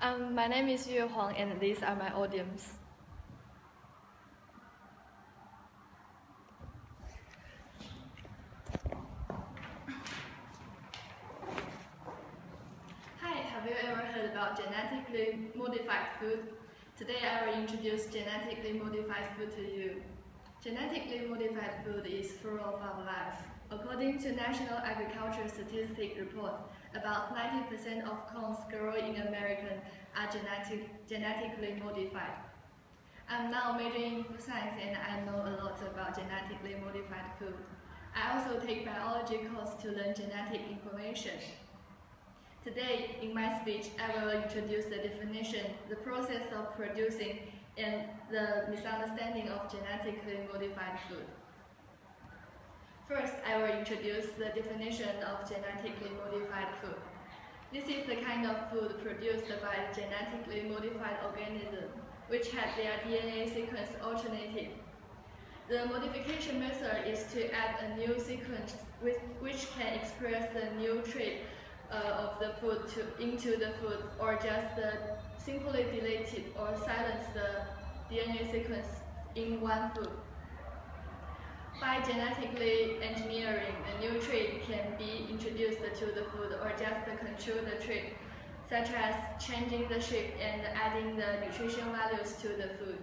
My name is Yue Huang, and these are my audience. Hi, have you ever heard about genetically modified food? Today I will introduce genetically modified food to you. Genetically modified food is full of our life. According to National Agriculture Statistics Report, about 90% of corns grown in America are genetically modified. I'm now majoring in food science and I know a lot about genetically modified food. I also take biology course to learn genetic information. Today, in my speech, I will introduce the definition, the process of producing, and the misunderstanding of genetically modified food. First, I will introduce the definition of genetically modified food. This is the kind of food produced by a genetically modified organism, which had their DNA sequence alternated. The modification method is to add a new sequence which can express the new trait of the food into the food, or just simply delete it or silence the DNA sequence in one food. By genetically engineering, the new trait can be introduced to the food or just control the trait, such as changing the shape and adding the nutrition values to the food.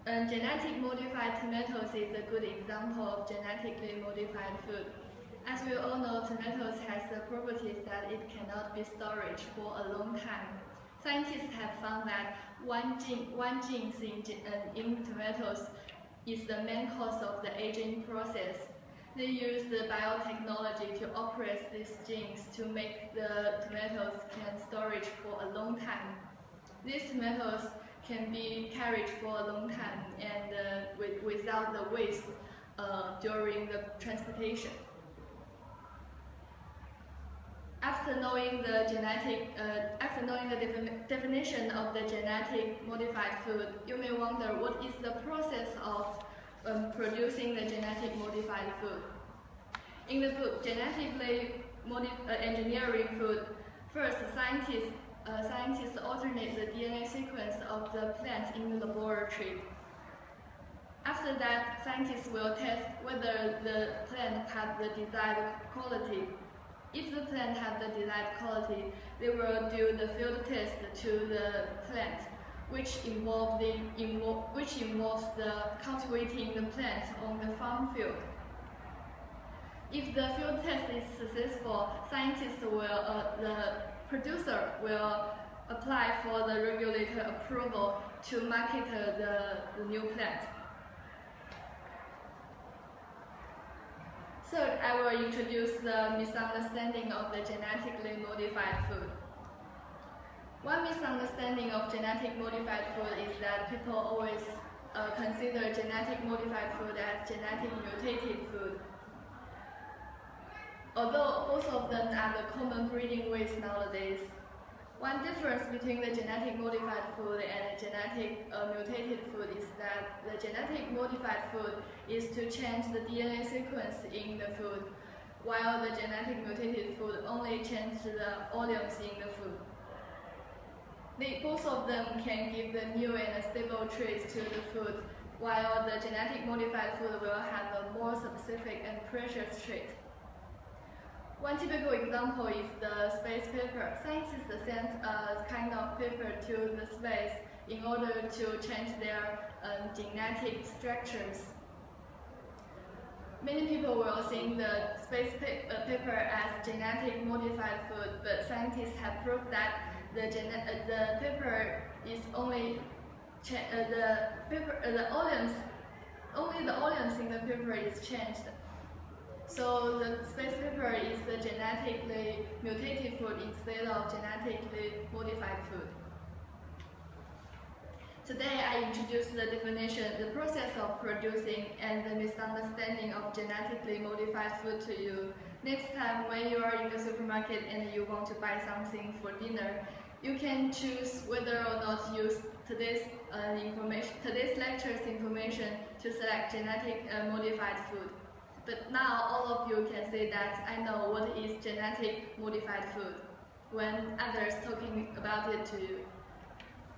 Genetic modified tomatoes is a good example of genetically modified food. As we all know, tomatoes has the properties that it cannot be stored for a long time. Scientists have found that one gene in tomatoes is the main cause of the aging process. They use the biotechnology to operate these genes to make the tomatoes can storage for a long time. These tomatoes can be carried for a long time and without the waste during the transportation. After knowing the definition of the genetic modified food, you may wonder what is the process of producing the genetic modified food. In the book, Genetically Engineering Food, first scientists alternate the DNA sequence of the plant in the laboratory. After that, scientists will test whether the plant has the desired quality. If the plant has the desired quality, they will do the field test to the plant, which involves the cultivating the plant on the farm field. If the field test is successful, the producer will apply for the regulator approval to market the new plant. Third, I will introduce the misunderstanding of the genetically modified food. One misunderstanding of genetic modified food is that people always consider genetic modified food as genetic mutated food. Although both of them are the common breeding ways nowadays, one difference between the genetic modified food and the genetic mutated food is that the genetic modified food is to change the DNA sequence in the food, while the genetic mutated food only changes the oleums in the food. Both of them can give the new and stable traits to the food, while the genetic modified food will have a more specific and precious trait. One typical example is the space paper. Scientists send a kind of paper to the space in order to change their genetic structures. Many people will think the space paper as genetic modified food, but scientists have proved that the paper is only only the oleums in the paper is changed. So the space paper is the genetically mutated food instead of genetically modified food. Today I introduce the definition, the process of producing, and the misunderstanding of genetically modified food to you. Next time when you are in the supermarket and you want to buy something for dinner, you can choose whether or not use today's lecture's information to select genetic modified food. But now all of you can say that I know what is genetic modified food. when others talking about it to